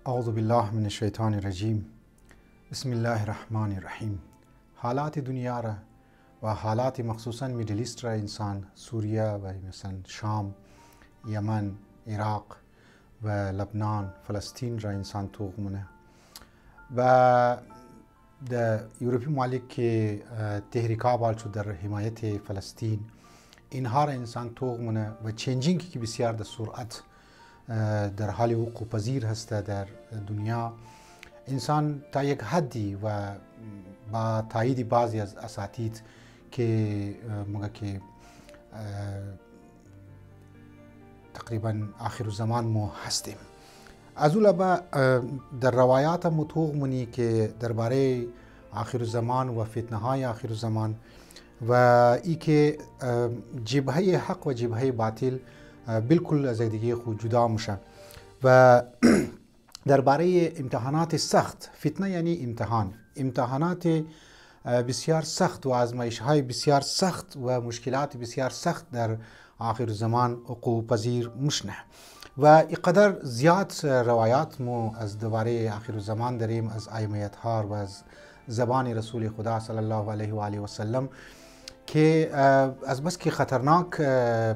اعوذ بالله من الشیطان الرجیم. بسم الله الرحمن الرحیم. حالات دنیا را و حالات مخصوصا میدل ایست را انسان سوریه و مثلا شام، یمن، عراق و لبنان، فلسطین را انسان توغ مونه و در یورپی ممالک که تحریک‌ها بال شد در حمایت فلسطین، اینها را انسان توغ مونه و چنجینگی که بسیار در سرعت در حال وقوع پذیر هست در دنیا، انسان تا یک حدی و با تایید بعضی از اساتید که مگه که تقریبا آخر الزمان ما هستیم. از اون لبا در روایات متوغ منی که درباره آخر الزمان و فتنه های آخر الزمان و ای که جبهه حق و جبهه باطل بالکل از دیگه خود جدا میشه و درباره امتحانات سخت، فتنه یعنی امتحانات بسیار سخت و آزمایش های بسیار سخت و مشکلات بسیار سخت در آخر زمان وقوع پذیر مشنه و اینقدر زیاد روایات مو از درباره آخر زمان داریم از ائمه اطهار و از زبان رسول خدا صلی الله علیه و آله و سلم که از بس که خطرناک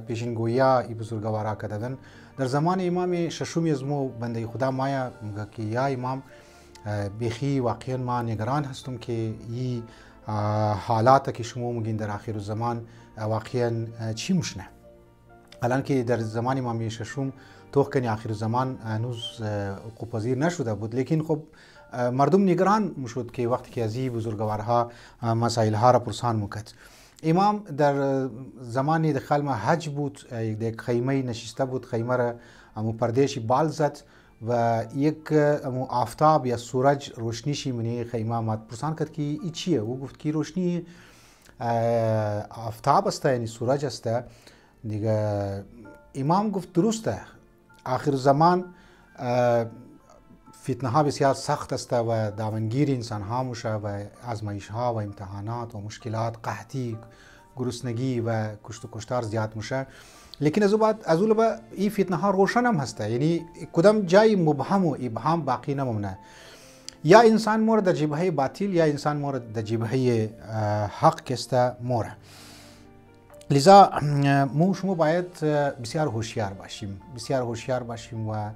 پیشینگویی ای بزرگوارا کردن. در زمان امام ششم از مو بنده خدا مایا که یا امام بیخی واقعا ما نگران هستم که این حالات که شما میگین در آخر الزمان واقعا چی مشنه. الان که در زمان امام ششم توخ کنی آخر الزمان هنوز وقوع پذیر نشده بود، لیکن خب مردم نگران مشود که وقتی که از این بزرگوارها مسائل ها را پرسان میکرد. امام در زمانی دخل ما حج بود، یک خیمه نشسته بود، خیمه را امو پردهشی بال زد و یک امو آفتاب یا سورج روشنیشی منی خیمه آمد. پرسان کرد که ای چیه؟ او گفت که روشنی آفتاب است، یعنی سورج است. دیگه امام گفت درسته، آخر زمان فتنه ها بسیار سخت است و دامنگیر انسان ها موشه و آزمایش ها و امتحانات و مشکلات، قحطی، گرسنگی و کشت و کشتار زیاد موشه. لیکن از اون بعد این فتنه ها روشن هم هسته، یعنی کدام جای مبهم و ابهام باقی نمونه. یا انسان مورد در جبهه باطل یا انسان مورد در جبهه حق کسته موره. لذا شما باید بسیار هوشیار باشیم و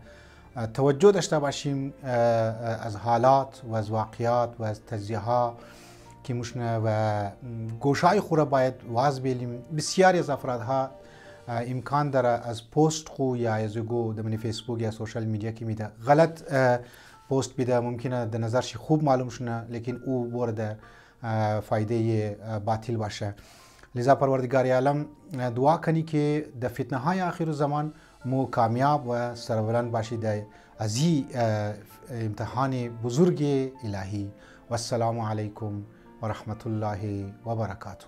توجه داشته باشیم از حالات و از واقعات و از تجزیه ها که مشنه و گوشای خورا باید واز بیلیم. بسیاری از افرادها امکان داره از پست خو یا از گو در فیسبوک یا سوشال میدیا که میده غلط پست بیده، ممکنه در نظرش خوب معلوم شنه لیکن او بورد فایده باطل باشه. لذا پروردگار عالم دعا کنی که در فتنه های آخر زمان مو کامیاب و سربلند باشید از این امتحان بزرگ الهی. و السلام علیکم و رحمت الله و برکاته.